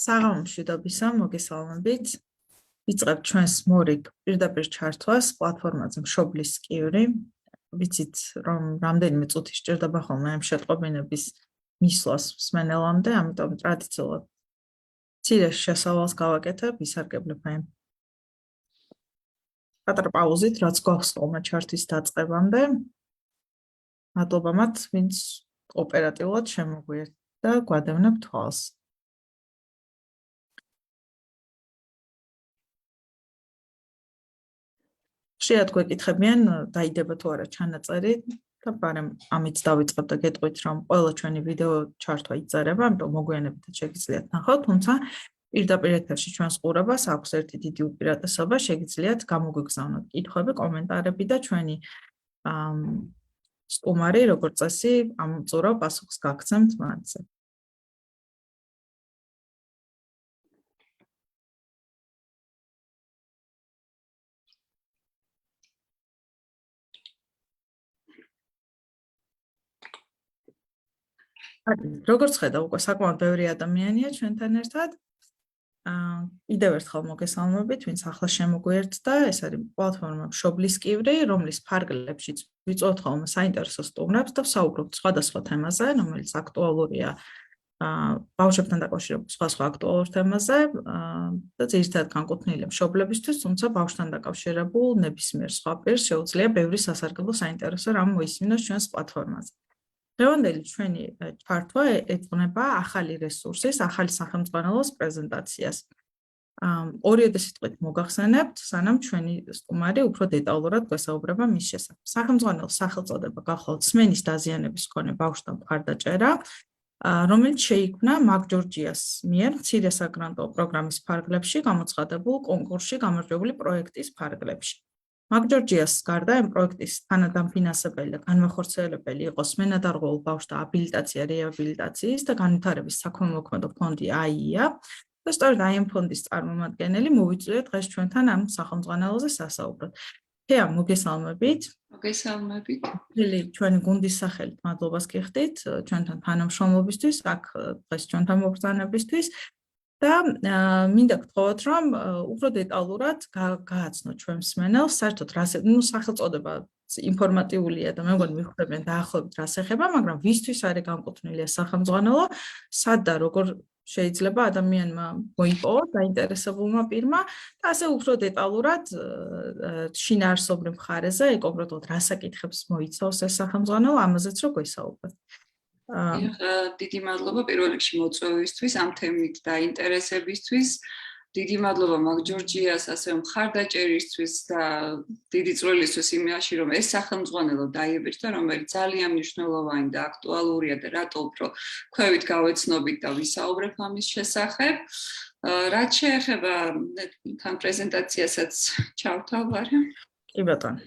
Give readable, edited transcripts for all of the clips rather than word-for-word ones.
საღამომშვიდობისა, მოგესალმებით. ვიწყებთ ჩვენს მორიგ პირდაპირ ჩართვას პლატფორმაზე მშობლის კიური. ვიცით, რომ რამდენიმე წუთი სჭირდება ხოლმე ამ შეტყობინების მისვლას მსმენელამდე, ამიტომ ტრადიციულად მცირე შესავალს გავაკეთებ, ვისარგებლებ ამ პატარა პაუზით, რაც გვაქვს ხოლმე ჩართვის დაწყებამდე. მადლობა მათ, ვინც ოპერატიულად შემოგვიერთდა და გვადევნებ თვალს. ხშირად გვეკითხებიან, დაიდება თუ არა ჩანაწერი და პარემ ამით დავიწყებ და გეტყვით, რომ ყველა ჩვენი ვიდეო ჩართვა იწერება, ამიტომ მოგვიანებით შეგიძლიათ ნახოთ, თუმცა პირდაპირ ეთერში ჩვენს ყურებას აქვს ერთი დიდი უპირატესობა, შეგიძლიათ გამოგვიგზავნოთ კითხვები, კომენტარები და ჩვენი სტუმარი, როგორც წესი, ამ წურო პასუხს გაგცემთ მათზე. როგორც ხედავ, უკვე საკმაოდ ბევრი ადამიანია ჩვენთან ერთად. კიდევ ერთხელ მოგესალმებით, ვინც ახლა შემოგვიერთდა, ეს არის პლატფორმა მშობლის კივრი, რომლის ფარგლებშიც ვიწვევთ ხოლმე საინტერესო სტუმრებს და ვსაუბრობთ სხვადასხვა თემაზე, რომელიც აქტუალურია ბავშვებთან დაკავშირებულ სხვა აქტუალურ თემაზე და ძირითადად განკუთვნილია მშობლებისთვის, თუმცა ბავშვთან დაკავშირებულ ნებისმიერ სხვა პირს შეუძლია ბევრი სასარგებლო საინტერესო რამ მოისმინოს ჩვენს პლატფორმაზე. დღევანდელი ჩვენი ჩართვა ეძღვნება ახალი რესურსის, ახალი სახელმძღვანელოს პრეზენტაციას. ორიოდე სიტყვით მოგახსენებთ, სანამ ჩვენი სტუმარი უფრო დეტალურად გვესაუბრება მის შესახებ. სახელმძღვანელოს სახელწოდება გახლავთ სმენის დაზიანების მქონე ბავშვთა მხარდაჭერა, რომელიც შეიქმნა მაგ ჯორჯიას მიერ მცირე საგრანტო პროგრამის ფარგლებში გამოცხადებულ კონკურსში გამარჯვებული პროექტის ფარგლებში. მაგ ჯორჯიას გარდა ამ პროექტის თანადამფინანსებელი და განმახორციელებელი იყო სმენადარღვეულ ბავშვთა აბილიტაცია რეაბილიტაციის და განვითარების საქველმოქმედო ფონდი AIA და სწორედ აი ამ ფონდის წარმომადგენელი მოვიწვია დღეს ჩვენთან ამ სახელმძღვანელოზე სასაუბროდ. თეა, მოგესალმებით. მოგესალმებით. ჩვენი გუნდის სახელით მადლობას გიხდით ჩვენთან თანამშრომლობისთვის, აქ დღეს ჩვენთან მობრძანებისთვის. და მინდა გთხოვოთ, რომ უფრო დეტალურად გააცნოთ ჩვენ მსმენელს, საერთოდ რა სახელწოდება ინფორმატიულია და მე მგონი მიხვდებიან დაახლოებით რას ეხება, მაგრამ ვისთვის არის განკუთვნილი ეს სახელმძღვანელო, სად და როგორ შეიძლება ადამიანმა მოიპოვოს დაინტერესებულმა პირმა და ასე უფრო დეტალურად შინაარსობრივ მხარეზე, კონკრეტულად რა საკითხებს მოიცავს ეს სახელმძღვანელო, ამაზეც რო გვესაუბროთ. დიდი მადლობა პირველ რიგში მოწვევისთვის, ამ თემით დაინტერესებისთვის. დიდი მადლობა მაგ ჯორჯიას, ასევე მხარდაჭერისთვის და დიდი წვლილისთვის იმაში, რომ ეს სახელმძღვანელო დაიბეჭდა, რომელიც ძალიან მნიშვნელოვანი და აქტუალურია და რატო უფრო ქვევით გავეცნობით და ვისაუბრებ ამის შესახებ. რაც შეეხება თან პრეზენტაციასაც ჩავთავარ. კი ბატონო.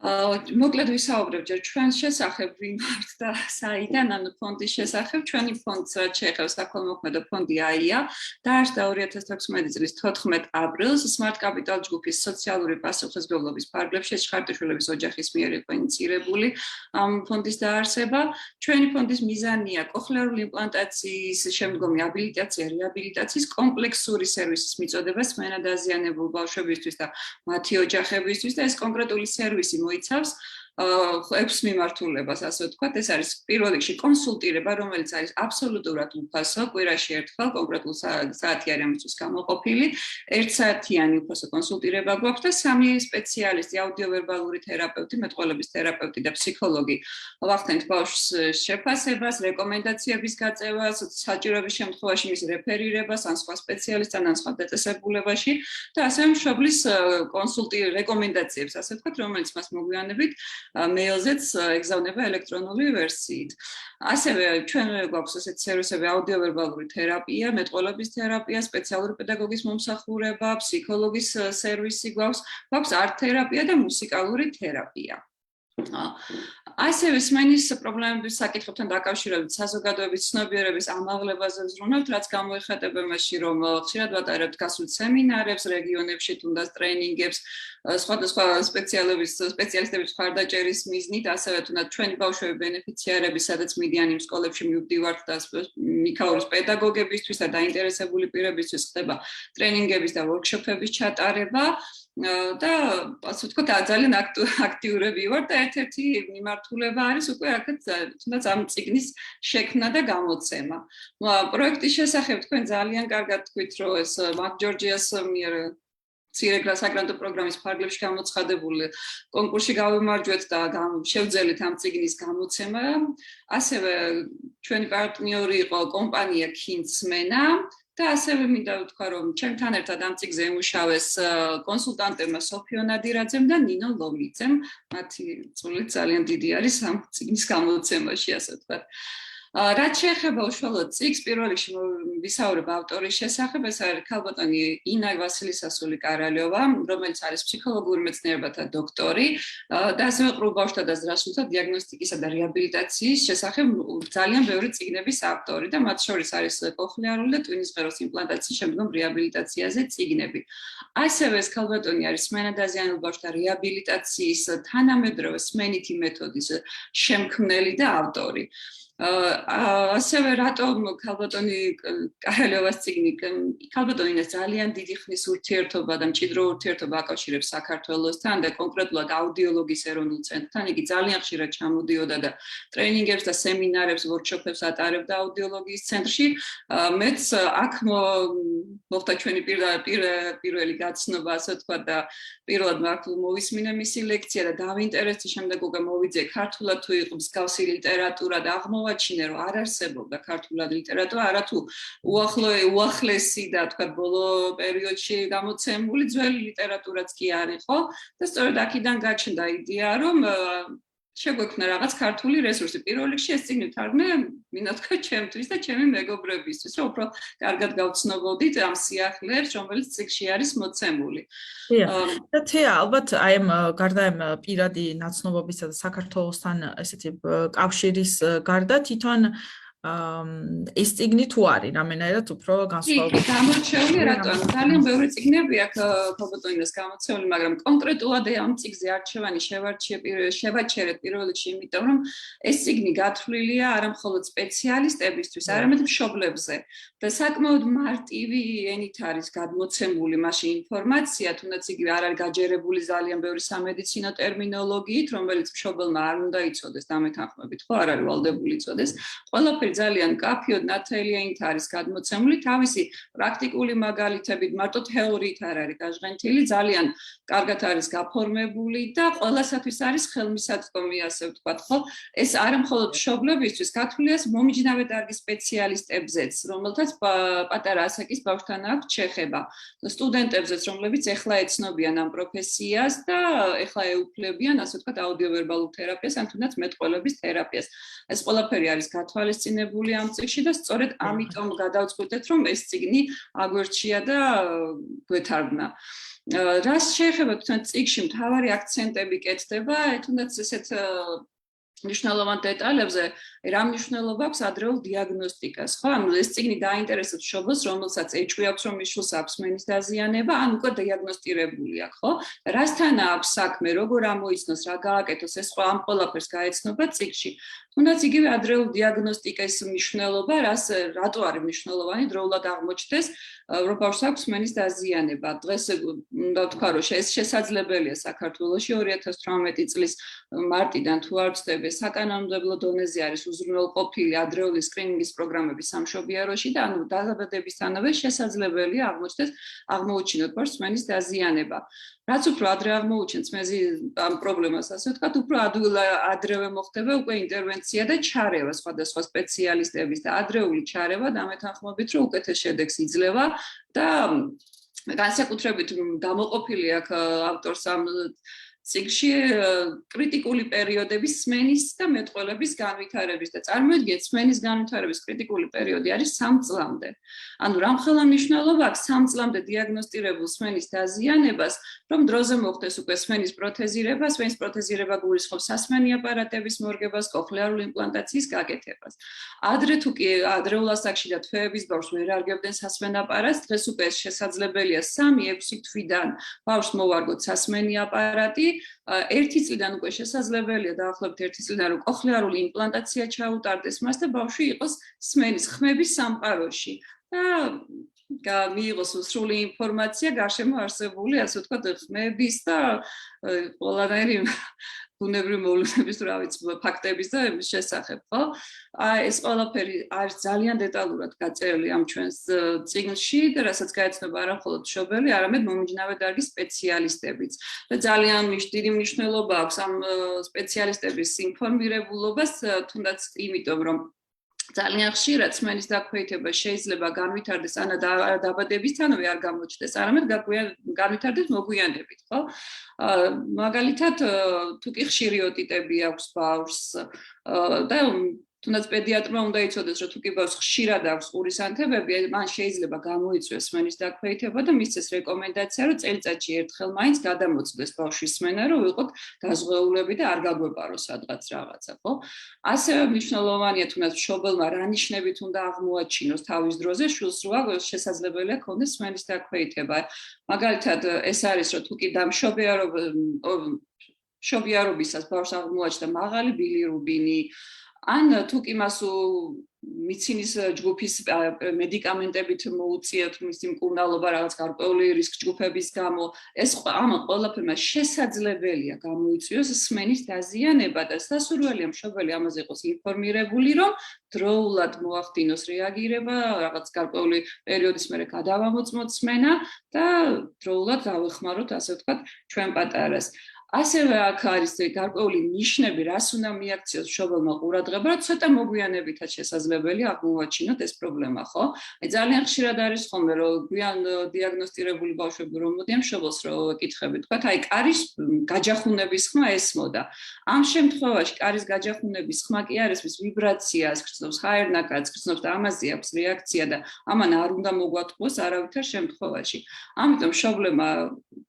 მოკლედ ვისაუბრებ ჯერ ჩვენს შესახებ, ვინ ვართ და საიდან, ანუ ფონდის შესახებ. ჩვენი ფონდს რაც შეეხება საქველმოქმედო ფონდი AIA დაარსდა 2016 წლის 14 აპრილს Smart Capital ჯგუფის სოციალური პასუხისმგებლობის ფარგლებში ხარტიშვილების ოჯახის მიერ იყო ინიციირებული ამ ფონდის დაარსება. ჩვენი ფონდის მიზანია კოხლეარული იმპლანტაციის, შემდგომი აბილიტაცია, რეაბილიტაციის კომპლექსური სერვისის მიწოდება სმენადაზიანებულ ბავშვებისთვის და მათი ოჯახებისთვის და ეს კონკრეტული სერვისი მოიცავს 6 მიმართულებას, ასე ვთქვათ, ეს არის პირველ რიგში კონსულტირება, რომელიც არის აბსოლუტურად უფასო, კვირაში ერთხელ კონკრეტულ საათი არის ამისთვის გამოყოფილი, 1 საათიანი უფასო კონსულტირება გვაქვს და 3 სპეციალისტი, აუდიოვერბალური თერაპევტი, მეტყველების თერაპევტი და ფსიქოლოგი ვახდენთ ბავშვს შეფასებას, რეკომენდაციების გაწევას, საჭიროების შემთხვევაში მის რეფერირებას, ან სხვა სპეციალისტთან, ან სხვა დაწესებულებაში და ასევე მშობლის რეკომენდაციებს, ასე ვთქვათ, რომელიც მას მოგვიანებით მეილზეც ეგზავნება ელექტრონული ვერსიით. ასევე ჩვენ გვაქვს ესეთი სერვისები აუდიოვერბალური თერაპია, მეტყველების თერაპია, სპეციალური პედაგოგის მომსახურება, ფსიქოლოგის სერვისი გვაქვს არტ თერაპია და მუსიკალური თერაპია. ასევე სმენის პრობლემების საკითხებთან დაკავშირებით საზოგადოების ცნობიერების ამაღლებაზე ვზრუნავთ, რაც გამოიხატება იმაში, რომ ხშირად ვატარებთ გასულ სემინარებს, რეგიონებში თუნდაც ტრეინინგებს, სხვადასხვა სპეციალისტების მხარდაჭერის მიზნით, ასევე თუნდაც ჩვენი ბავშვები ბენეფიციარები, სადაც მიდიანი სკოლებში მივდივართ და მიქაურის პედაგოგებისთვის და დაინტერესებული პირებისთვის ხდება ტრეინინგების და ვორქშოპების ჩატარება. და ასე ვთქვათ, ძალიან აქტიურები ვარ და ერთ-ერთი მიმართულება არის უკვე აქეთ თუნდაც ამ წიგნის შექმნა და გამოცემა. პროექტის შესახებ თქვენ ძალიან კარგად თქვით, რომ ეს მაკ ჯორჯიას მიერ საგრანტო პროგრამის ფარგლებში გამოცხადებული კონკურსში გავიმარჯვეთ და შევძელით ამ წიგნის გამოცემა. ასევე ჩვენი პარტნიორი იყო კომპანია Kinsmena. და ასევე მინდა ვთქვა, რომ ჩემთან ერთად ამ წიგნზე იმუშავეს კონსულტანტებმა სოფიო ნადირაძემ და ნინო ლომიძემ. მათი წვლილი ძალიან დიდი არის ამ წიგნის გამოცემაში, ასე ვთქვათ. რაც შეეხება უშუალოდ წიგნს, პირველ რიგში ვისაუბრებ ავტორის შესახებ, ეს არის ქალბატონი ინა ვასილისასული კარალიოვა, რომელიც არის ფსიქოლოგიური მეცნიერებათა დოქტორი და ასევე ყრუბავშთა და ზრასულთა დიაგნოსტიკისა და რეაბილიტაციის შესახებ ძალიან ბევრი წიგნების ავტორი და მათ შორის არის კოხლიარული და ტვინის ღეროს იმპლანტაციის შემდგომ რეაბილიტაციაზე წიგნები. ასევე ეს ქალბატონი არის სმენადაზიანებულ ბავშვთა რეაბილიტაციის თანამედროვე სმენითი მეთოდის შემქმნელი და ავტორი. ასევე რატომ ქალბატონი კარალიოვას წიგნი ქალბატონინას ძალიან დიდი ხნის ურთიერთობა და მჭიდრო ურთიერთობა აკავშირებს საქართველოსთან და კონკრეტულად აუდიოლოგიის ეროვნულ ცენტრთან. იგი ძალიან ხშირად ჩამოდიოდა და ტრეინინგებს და სემინარებს, ვორქშოპებს ატარებდა აუდიოლოგიის ცენტრში. მეც აქ მოხდა ჩვენი პირველი გაცნობა, ასე ვთქვათ და პირველად მოვისმინე მისი ლექცია და დავინტერესდი, შემდეგ უკვე მოვიძე ქართულად თუ იყო მსგავსი ლიტერატურა და აღმოვაჩინე, რომ არ არსებობდა ქართულად ლიტერატურა, არათუ უახლესი და თქვა ბოლო პერიოდში გამოცემული ძველი ლიტერატურაც კი არ იყო და სწორედ აქედან გაჩნდა იდეა, რომ შეგვექმნა რაღაც ქართული რესურსი. პირველ რიგში ეს წიგნი ვთარგმნე, მინდა თქვა ჩემთვის და ჩემი მეგობრებისთვის, რომ უფრო კარგად გავცნობოდით ამ სიახლეებს, რომელიც წიგნში არის მოცემული. და თეა, ალბათ აი ამ გარდა ამ პირადი ნაცნობობისა და საქართველოსთან ესეთი კავშირის გარდა თვითონ ეს წიგნი თუ არის რამენერად უფრო განსხვავებული. კი, გამორჩეული რატომ? ძალიან ბევრი წიგნები აქვს ქალბატონინას გამოცემული, მაგრამ კონკრეტულად ამ წიგნზე არჩევანი შევაჩერეთ პირველ რიგში, იმიტომ რომ ეს წიგნი გათვლილია არა მხოლოდ სპეციალისტებისთვის, არამედ მშობლებზე და საკმაოდ მარტივი ენით არის გადმოცემული მასში ინფორმაცია, თუნდაც იგივე არ არის გაჯერებული ძალიან ბევრი სამედიცინო ტერმინოლოგიით, რომელიც მშობელმა არ უნდა იცოდეს დამეთანხმებით, ხო არ არის ვალდებული იცოდეს. ყველაფერი ძალიან კაფიოდ ნათელი ენით არის გადმოცემული, თავისი პრაქტიკული მაგალითებით, მარტო თეორიით არ არის გაჟღენთილი, ძალიან კარგად არის გაფორმებული და ყველასათვის არის ხელმისაწვდომი, ასე ვთქვათ, ხო? ეს არა მხოლოდ მშობლებისთვის, გათვლილია მომიჯნავე დარგის სპეციალისტებზეც, რომელთაც პატარა ასაკის ბავშვთან აქვს შეხება. სტუდენტებზეც, რომლებიც ეხლა ეცნობიან ამ პროფესიას და ეხლა ეუფლებიან, ასე ვთქვათ, აუდიოვერბალურ თერაპიას, ან თუნდაც მეტყველების თერაპიას. ეს ყველაფერი არის გათვალისწინებული ამ წიგნში და სწორედ ამიტომ გადავწყვიტეთ, რომ ეს წიგნი აგვერჩია და გვეთარგმნა. რას შეეხება თვითონ წიგნში მთავარი აქცენტები კეთდება, თუნდაც ესეთ მნიშვნელოვან დეტალებზე, რა მნიშვნელობა აქვს ადრეულ დიაგნოსტიკას, ხო? ანუ ეს წიგნი დაინტერესებს მშობელს, რომელსაც ეჭვი აქვს, რომ მის შვილს აქვს სმენის დაზიანება, ან უკვე დიაგნოსტირებული აქვს, ხო? რასთან აქვს საქმე, როგორ ამოიცნოს, რა გააკეთოს, ეს ამ ყველაფერს გაეცნობა წიგნში. თუნდაც იგივე ადრეულ დიაგნოსტიკის მნიშვნელობა, რატო არის მნიშვნელოვანი, დროულად აღმოჩნდეს, რომ ბავშვს აქვს სმენის დაზიანება. დღეს უნდა ვთქვა, რომ ეს შესაძლებელია საქართველოში 2018 წლის მარტიდან თუ არ ვცდები, საკანონმდებლო დონეზე არის უზრუნველყოფილი ადრეული სკრინინგის პროგრამები სამშობიაროში და ანუ დაბადებისთანავე შესაძლებელია აღმოუჩინოთ ბავშვს სმენის დაზიანება. რაც უფრო ადრე აღმოუჩენს ამ პრობლემას, ასე ვთქვათ, უფრო ადრევე მოხდება უკვე ინტერვენცია და ჩარევა სხვადასხვა სპეციალისტების და ადრეული ჩარევა დამეთანხმებით, რომ უკეთეს შედეგს იძლევა და განსაკუთრებით გამოყოფილი აქვს ავტორს ამ ციგში კრიტიკული პერიოდების სმენის და მეტყველების განვითარების და წარმოიდგინეთ სმენის განვითარების კრიტიკული პერიოდი არის 3 წლამდე. ანუ რამხელა მნიშვნელობა აქვს 3 წლამდე დიაგნოსტირებულ სმენის დაზიანებას, რომ დროზე მოხდეს უკვე სმენის პროთეზირება, სმენის პროთეზირება გულისხმობს სასმენი აპარატების მორგებას, კოხლეარული იმპლანტაციის გაკეთებას. ადრე თუ კი ადრეულ ასაკში და თვეების ბავშვს ვერ არგებდნენ სასმენ აპარატს, დღეს უკვე შესაძლებელია 3-6 თვიდან ბავშვს მოვარგოთ სასმენი აპარატი. 1 წლიდან უკვე შესაძლებელია დაახლოებით 1 წლიდან რომ კოხლეარული იმპლანტაცია ჩაუტარდეს მას და ბავშვი იყოს სმენის ხმების სამყაროში. და მიიღოს სრული ინფორმაცია გარშემო არსებული, ასე ვთქვათ, ხმების და ყველანაირი ბუნებრივი მოვლენების, რა ვიცი, ფაქტების და იმის შესახებ, ხო? ეს ყველაფერი არის ძალიან დეტალურად გაწერილი ამ ჩვენს წიგნში და რასაც გაეცნობა არა მხოლოდ მშობელი, არამედ მომიჯნავე დარგის სპეციალისტებიც. და ძალიან დიდი მნიშვნელობა აქვს ამ სპეციალისტების ინფორმირებულობას, თუნდაც იმიტომ, რომ ძალიან ხშირად სმენის დაქვეითება შეიძლება განვითარდეს ანა დაბადებისთანავე არ გამოჩნდეს, არამედ განვითარდეს მოგვიანებით, ხო? მაგალითად, თუ კი ხშირი ოტიტები აქვს ბავშვს და თუნდაც პედიატრმა უნდა იცოდეს, რომ თუ კი ბავშვს ხშირად აქვს ყურის ანთებები, მან შეიძლება გამოიწვიოს სმენის დაქვეითება და მისცეს რეკომენდაცია, რომ წელიწადში ერთხელ მაინც გადამოწდეს ბავშვის სმენა, რომ ვიყოთ დაზღვეულები და არ გაგვეპაროს სადღაც რაღაცა, ხო? ასევე მნიშვნელოვანია თუნდაც მშობელმა რა ნიშნებით უნდა აღმოაჩინოს თავის დროზე შვილს, რომ შესაძლებელია ქონდეს სმენის დაქვეითება. მაგალითად, ეს არის, რომ თუ კი მშობიარობისას ბავშვს აღმოაჩნდა მაღალი ბილირუბინი, ან თუ კი მას მიცინის ჯგუფის მედიკამენტებით მოუწიათ მისი მკურნალობა რაღაც გარკვეული რისკ ჯგუფების გამო, ეს ამ ყველაფერმა შესაძლებელია გამოიწვიოს სმენის დაზიანება და სასურველია მშობელი ამაზე იყოს ინფორმირებული, რომ დროულად მოახდინოს რეაგირება, რაღაც გარკვეული პერიოდის მერე გადავამოწმოთ სმენა და დროულად გავეხმაროთ, ასე ვთქვათ, ჩვენ პატარას. ასევე აქ არის გარკვეული ნიშნები, რას უნდა მიაქციოს მშობელმა ყურადღება, რომ ცოტა მოგვიანებითაც შესაძლებელია აღმოაჩინოთ ეს პრობლემა, ხო? ძალიან ხშირად არის ხოლმე, რომ გვიან დიაგნოსტირებული ბავშვები რომ მოდიან მშობელს რომ ეკითხები, თქვათ, აი კარის გაჯახუნების ხმა ესმოდა. ამ შემთხვევაში კარის გაჯახუნების ხმა კი არის ის ვიბრაციას, გრძნობს ჰაერნაკადს, გრძნობს და ამაზე აქვს რეაქცია და ამან არ უნდა მოგვატყუოს არავითარ შემთხვევაში. ამიტომ მშობლებმა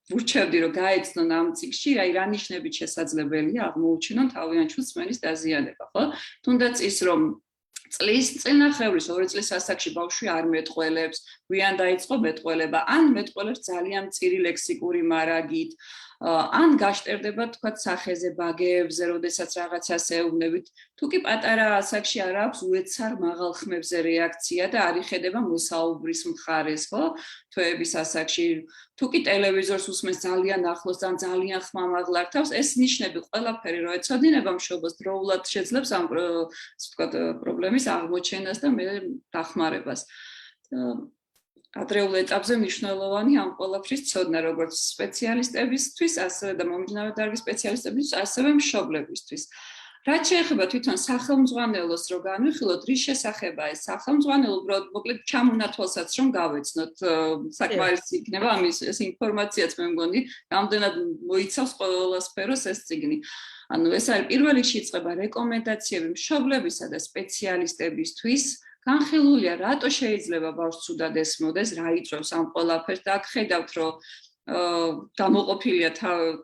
ვურჩევდი, რომ გაეცნონ ამ წიგნში, აი რა ნიშნებით შესაძლებელია აღმოუჩინონ თავიანთ შვილს სმენის დაზიანება, ხო? თუნდაც ის, რომ წლის წინახევრის 2 წლის ასაკში ბავშვი არ მეტყველებს, გვიან დაიწყო მეტყველება, ან მეტყველებს ძალიან მწირი ლექსიკური მარაგით, ან გაშტერდება, თქვათ, სახეზე ბაგეებზე, როდესაც რაღაცას ეუბნებით. თუ კი პატარა ასაკში არ აქვს უეცარ მაღალ ხმებზე რეაქცია და არ იხედება მოსაუბრის მხარეს, ხო? თვეების ასაკში, თუ კი ტელევიზორს უსმენს ძალიან ახლოს და ძალიან ხმამაღლა რთავს, ეს ნიშნები ყველაფერი რო ეცოდინება მშობელს დროულად შეძლებს ამ ვთქვათ პრობლემის აღმოჩენას და მე დახმარებას. ადრეულ ეტაპზე მნიშვნელოვანი ამ ყველაფრის ცოდნა, როგორც სპეციალისტებისთვის, ასევე და მომიჯნავე დარგის სპეციალისტებისთვის, ასევე მშობლებისთვის. რაც შეეხება თვითონ სახელმძღვანელოს რო განვიხილოთ, რის შესახებაა ეს სახელმძღვანელო, უბრალოდ მოკლედ ჩამონათვალსაც რომ გავეცნოთ, საკმარისი იქნება ამის ეს ინფორმაციაც მე მგონი, რამდენად მოიცავს ყველა სფეროს ეს წიგნი. ანუ ეს არის პირველ რიგში იწყება რეკომენდაციები მშობლებისა და სპეციალისტებისთვის. განხილულია, რატო შეიძლება ბავშვს ცუდად ესმოდეს, რა იწვევს ამ ყველაფერს და აქ ხედავთ, რომ გამოყოფილია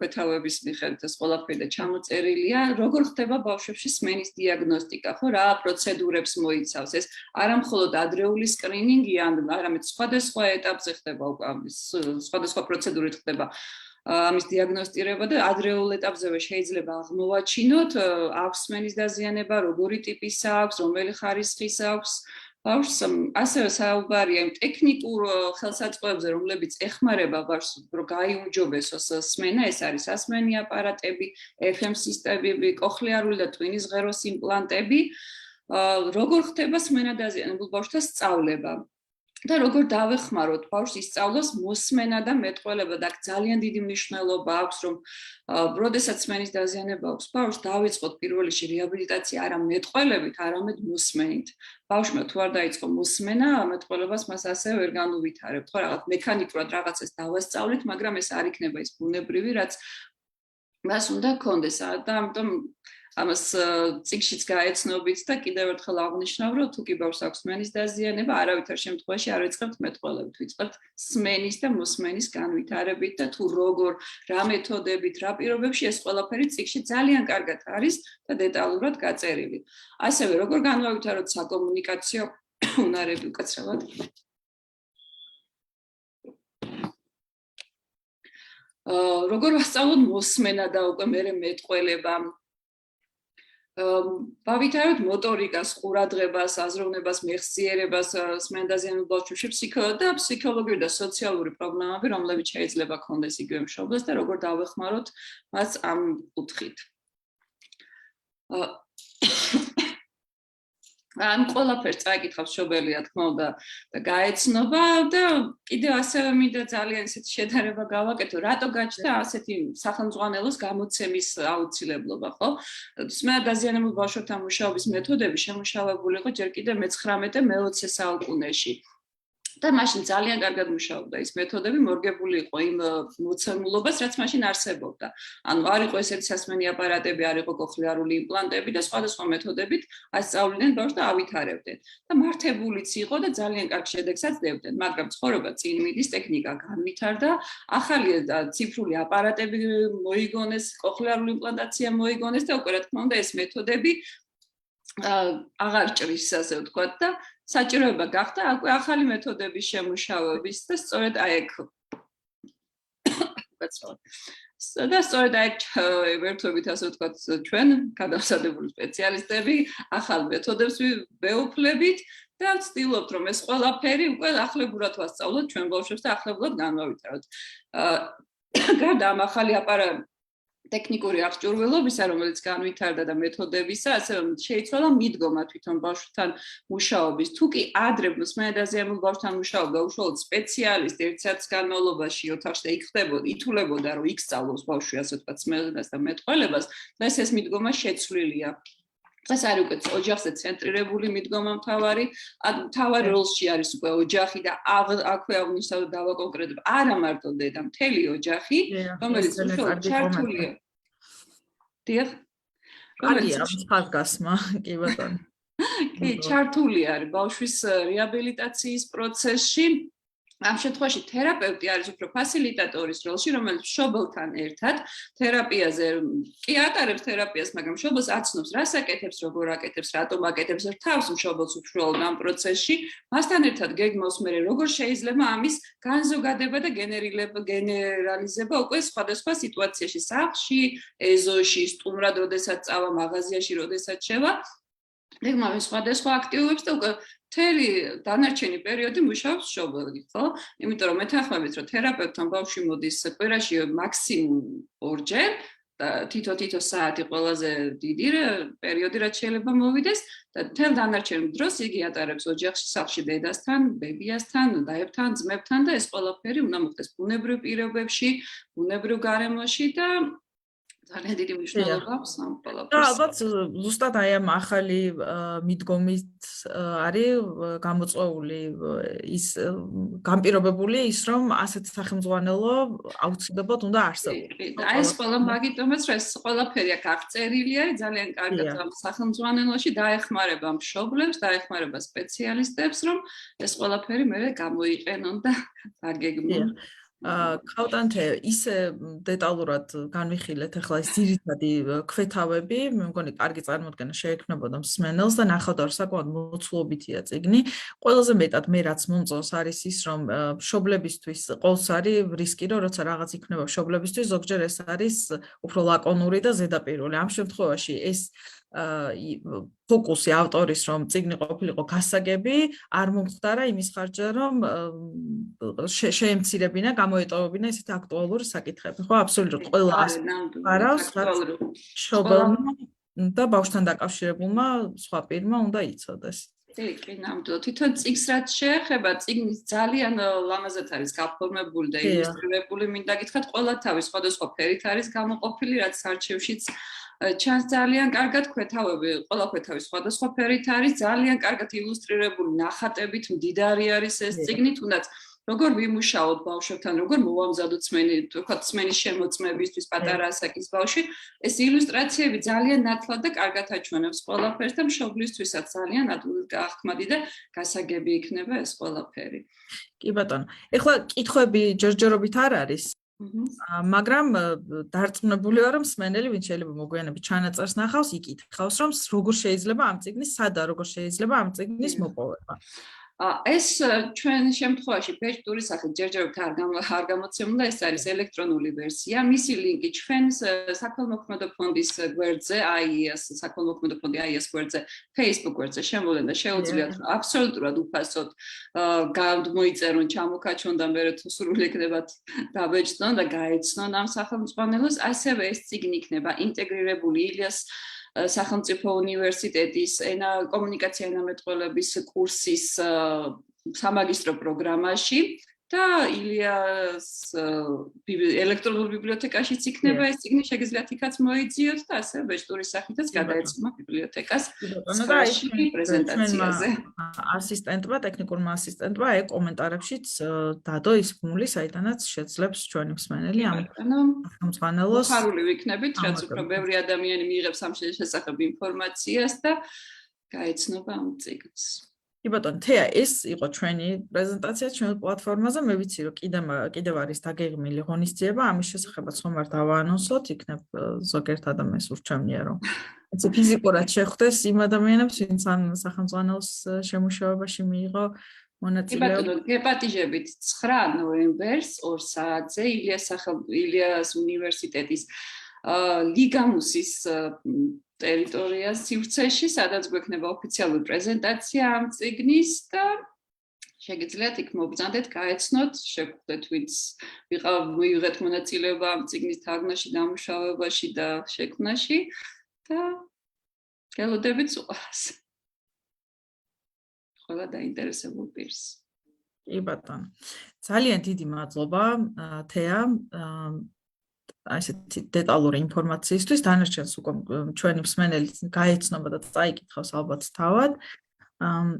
ქვეთავების მიხედვით ეს ყველაფერი და ჩამოწერილია, როგორ ხდება ბავშვებში სმენის დიაგნოსტიკა, ხო, რა პროცედურებს მოიცავს ეს, არა მხოლოდ ადრეული სკრინინგი, არამედ სხვადასხვა ეტაპზე ხდება უკვე სხვადასხვა პროცედურით ხდება ამის დიაგნოსტირება და ადრეულ ეტაპზევე შეიძლება აღმოვაჩინოთ, აქვს სმენის დაზიანება, როგორი ტიპისა აქვს, რომელი ხარისხის აქვს. ბავშვს ასევე საუბარია იმ ტექნიკურ ხელსაწყოებზე, რომლებიც ეხმარება ბავშვს, რომ გაიუმჯობესოს სმენა, ეს არის სასმენი აპარატები, FM სისტემები, კოხლეარული და ტვინის ღეროს იმპლანტები. როგორ ხდება სმენა დაზიანებულ ბავშვთა სწავლება? და როგორ დავეხმაროთ ბავშვს ისწავლოს მოსმენა და მეტყველება და აქ ძალიან დიდი მნიშვნელობა აქვს, რომ როდესაც სმენის დაზიანება აქვს ბავშვს, დავიწყოთ პირველ რიგში რეაბილიტაცია არა მეტყველებით, არამედ მოსმენით. ბავშვმა თუ არ დაიწყო მოსმენა, მეტყველებას მას ასევე ვერ განუვითარებთ, ხო, რაღაც მექანიკურად რაღაცას დავასწავლით, მაგრამ ეს არ იქნება ის ბუნებრივი, რაც მას უნდა გქონდეს და ამიტომ ამას წიგნშიც გაეცნობით და კიდევ ერთხელ აღნიშნავ, რომ თუ კი ბავშვს აქვს სმენის დაზიანება, არავითარ შემთხვევაში არ ვიწყებთ მეტყველებით, ვიწყებთ სმენის და მოსმენის განვითარებით და თუ როგორ, რა მეთოდებით, რა პირობებში ეს ყველაფერი წიგნში ძალიან კარგად არის და დეტალურად გაწერილი. ასევე როგორ განვავითაროთ საკომუნიკაციო უნარები უკაცრავად. როგორ ვასწავლოთ მოსმენა და უკვე მერე მეტყველება. Bavitarot motorikas, ყურადღებას, აზროვნებას, მეხსიერებას, სმენდაზიანებულ ბავშვებში ფსიქოლოგიური და სოციალური პრობლემები, რომლებიც შეიძლება ქონდეს იგივე მშობლებს და როგორ დავეხმაროთ მას ამ კუთხით. Am ყველაფერს წაიკითხავს მშობელია თქმა უნდა და გაეცნობა და კიდევ ასევე მინდა ძალიან ისეთი შედარება გავაკეთო, რატო გაჩნდა ასეთი სახელმძღვანელოს გამოცემის აუცილებლობა, ხო? სმენა დაზიანებულ ბავშვებთან მუშაობის მეთოდები შემუშავებული იყო ჯერ კიდევ მე-19 და მე-20 საუკუნეში. და მაშინ ძალიან კარგად მუშაობდა ის მეთოდები, მორგებული იყო იმ მოცემულობას, რაც მაშინ არსებობდა. ანუ არ იყო ესეთი სასმენი აპარატები, არ იყო კოხლიარული იმპლანტები და სხვადასხვა მეთოდებით ასწავლიდნენ ბავშვს და ავითარებდნენ. და მართებულიც იყო და ძალიან კარგ შედეგსაც დებდნენ, მაგრამ ცხოვრება წინ მიდის, ტექნიკა განვითარდა, ახალი ციფრული აპარატები მოიგონეს, კოხლიარული იმპლანტაცია მოიგონეს და უკვე რა თქმა უნდა ეს მეთოდები აღარ ჭრის, ასე ვთქვათ და საჭიროება გახდა აკვე ახალი მეთოდების შემუშავების და სწორედ აი ეგ და სწორედ აი ვერთობით ასე ვთქვათ ჩვენ გადავსადებული სპეციალისტები ახალ მეთოდებს ვეუფლებით და ვცდილობთ რომ ეს ყველაფერი უკვე ახლებურად ვასწავლოთ ჩვენ ბავშვებს და ახლებურად განვავითაროთ. გარდა ამ ახალი ტექნიკური აღჭურვილობისა, რომელიც განვითარდა და მეთოდებისა, ასევე შეიცვალა მიდგომა თვითონ ბავშვთან მუშაობის. თუ კი ადრე სმენა დაზიანებულ ბავშვთან მუშაობდა უშუალოდ სპეციალისტი ერთ საათის განმავლობაში ოთახში და იქ ითვლებოდა, რომ იქ სწავლობს ბავშვი, ასე ვთქვათ, სმენას და მეტყველებას, დღეს ეს მიდგომა შეცვლილია. დღეს არის უკვე ოჯახზე ცენტრირებული მიდგომა მთავარი როლში არის უკვე ოჯახი და აქვე აღნიშნავ დავაკონკრეტებ არა მარტო დედა, მთელი ოჯახი, რომელიც უშუალოდ ჩართულია. დიახ. არის ამ ხაზგასმა, კი ბატონო. კი, ჩართული არის ბავშვის რეაბილიტაციის პროცესში. ამ შემთხვევაში თერაპევტი არის უფრო ფასილიტატორის როლში, რომელიც მშობელთან ერთად თერაპიაზე კი ატარებს თერაპიას, მაგრამ მშობელს აცნობს, რას აკეთებს, როგორ აკეთებს, რატომ აკეთებს, რთავს მშობელს უშუალოდ ამ პროცესში. მასთან ერთად გეგმავს მე როგორ შეიძლება ამის განზოგადება და გენერალიზება უკვე სხვადასხვა სიტუაციაში, სახლში, ეზოში, სტუმრად, როდესაც წავა, მაღაზიაში, როდესაც შევა. გეგმავს სხვადასხვა აქტივობებს და უკვე მთელი დანარჩენი პერიოდი მუშაობს მშობელი, ხო? იმიტომ რომ მეთანხმებით, რომ თერაპევტთან ბავშვი მოდის კვირაში მაქსიმუმ ორჯერ და თითო საათი ყველაზე დიდი პერიოდი რაც შეიძლება მოვიდეს და მთელ დანარჩენ დროს იგი ატარებს ოჯახში, სახლში დედასთან, ბებიასთან, დაებთან, ძმებთან და ეს ყველაფერი უნდა მოხდეს ბუნებრივ პირობებში, ბუნებრივ გარემოში და ძალიან დიდი მნიშვნელობა აქვს ამ ყველაფერს. და ალბათ ზუსტად აი ამ ახალი მიდგომით არის გამოწვეული ის განპირობებული ის რომ ასეთ სახელმძღვანელო აუცილებლად უნდა არსებობდეს. აი ეს ყველა მაგიტომაც რომ ეს ყველაფერი აქ აღწერილი არის ძალიან კარგად ამ სახელმძღვანელოში დაეხმარება მშობლებს, დაეხმარება სპეციალისტებს რომ ეს ყველაფერი მე გამოიყენონ და დაგეგმონ. ქაუტანთე ისე დეტალურად განვიხილეთ ახლა ეს ძირითადი ქვეთავები, მე მგონი კარგი წარმოდგენა შეექმნებოდა მსმენელს და ნახავდა რომ საკმაოდ მოცულობითია წიგნი. ყველაზე მეტად მე რაც მომწონს არის ის რომ მშობლებისთვის ყოველს არის რისკი რომ როცა რაღაც იქნება მშობლებისთვის ზოგჯერ ეს არის უფრო ლაკონური და ზედაპირული. ამ შემთხვევაში ეს ფოკუსი ავტორის რომ წიგნი ყოფილიყო გასაგები არ მომხდარა იმის ხარჯზე რომ შეემცირებინა გამოეტოვებინა ესეთი აქტუალური საკითხები ხო აბსოლუტურად ყველა არავს მშობელმა და ბავშვთან დაკავშირებულმა სხვა პირმა უნდა იცოდეს. კი, ნამდვილად. თვითონ წიგნს რაც შეეხება, წიგნის ძალიან ლამაზად არის გაფორმებული და ილუსტრირებული, მინდა გითხრათ, ყველა თავის სხვადასხვა ფერით არის გამოყოფილი, რაც არჩევშიც ჩანს ძალიან კარგად ქვეთავები, ყველა ქვეთავი სხვადასხვა ფერით არის, ძალიან კარგად ილუსტრირებული ნახატებით, მდიდარი არის ეს წიგნი, თუნდაც როგორ ვიმუშაოთ ბავშვებთან, როგორ მოვამზადოთ სმენის შემოწმებისთვის პატარა ასაკის ბავშვი, ეს ილუსტრაციები ძალიან ნათლად და კარგად აჩვენებს ყველაფერს და მშობლისთვისაც ძალიან აღქმადი და გასაგები იქნება ეს ყველაფერი. კი ბატონო. ეხლა კითხვები ჯერჯერობით არ არის. მაგრამ დარწმუნებული ვარ, რომ მსმენელი, ვინც შეიძლება მოგვიანებით ჩანაწერს ნახავს, იკითხავს, რომ როგორ შეიძლება ამ წიგნის სადა, როგორ შეიძლება ამ წიგნის მოპოვება. ეს ჩვენ შემთხვევაში ბეჭდური სახით ჯერჯერობით არ გამოცემულა, ეს არის ელექტრონული ვერსია. მისი ლინკი ჩვენ საქველმოქმედო ფონდის გვერდზე, AIES საქველმოქმედო ფონდი AIES გვერდზე, Facebook გვერდზე შემოვლენ და შეუძლიათ აბსოლუტურად უფასოდ გამოიწერონ, ჩამოკაჩონ და მერე თუ სრული იქნებათ დაბეჭდონ და გაეცნონ ამ სახელმძღვანელოს. ასევე ეს წიგნი იქნება ინტეგრირებული ილიას სახელმწიფო უნივერსიტეტის კომუნიკაცია ენამეტყველების კურსის სამაგისტრო პროგრამაში და ილიას ელექტრონულ ბიბლიოთეკაშიც იქნება ეს წიგნი, შეგიძლიათ იქაც მოიძიოთ და ასევე ბეჭდური სახითაც გადაეცემა ბიბლიოთეკას პრეზენტაციაზე. ასისტენტმა, ტექნიკურმა ასისტენტმა კომენტარებშიც დადო ის ფული, საიდანაც შეძლებს ჩვენი მსმენელი ამ სახელმძღვანელოს. ხარული ვიქნებით, რაც უფრო ბევრი ადამიანი მიიღებს ამ შესახებ ინფორმაციას და გაეცნობა ამ წიგნს. კი ბატონო, თეა, ეს იყო ჩვენი პრეზენტაცია ჩვენ პლატფორმაზე. მე ვიცი, რომ კიდევ არის დაგეგმილი ღონისძიება, ამის შესახებაც ხომ არ დავაანონსოთ, იქნებ ზოგიერთ ადამიანს ურჩევნია, რომ ეს ფიზიკურად შეხვდეს იმ ადამიანებს, ვინც ამ სახელმძღვანელოს შემუშავებაში მიიღო მონაწილეობა. კი ბატონო, გეპატიჟებით 9 ნოემბერს 2 საათზე ილიას უნივერსიტეტის ლიგამუსის ტერიტორიას სივრცეში, სადაც გვექნება ოფიციალური პრეზენტაცია ამ წიგნის და შეგიძლიათ იქ მობრძანდეთ, გაეცნოთ, შეგვხვდეთ, ვინც მიიღეთ მონაწილეობა ამ წიგნის თარგმნაში, დამუშავებაში და შექმნაში და გელოდებით უყვარს. ყველა დაინტერესებულ პირს. კი ბატონო. ძალიან დიდი მადლობა, თეა. ასეთი დეტალური ინფორმაციისთვის, დანარჩენს უკვე ჩვენი მსმენელი გაეცნობა და წაიკითხავს ალბათ თავად.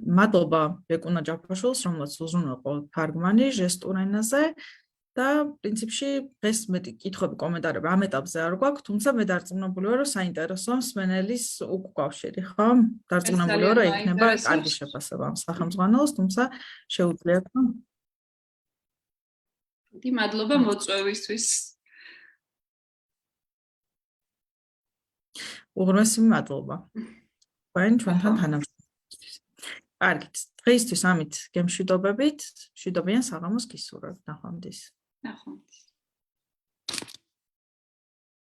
მადლობა ბეკუნა ჯაფაშვილს, რომელსაც უზრუნველყო თარგმანი ჟესტურ ენაზე და პრინციპში დღეს მეტი კითხვები, კომენტარები ამ ეტაპზე არ გვაქვს, თუმცა მე დარწმუნებული ვარ, რომ საინტერესოა მსმენელის უკავშირი, ხო? დარწმუნებული ვარ, რომ იქნება კარგი შეფასება ამ სახელმძღვანელოს, თუმცა შეუძლიათ რომ დიდი მადლობა მოწვევისთვის. უღრმესი მადლობა. ჩვენთან თანამშრომლობისთვის. კარგით, დღეისთვის ამით გემშვიდობებით, მშვიდობიან საღამოს გისურვებთ. ნახვამდის. ნახვამდის.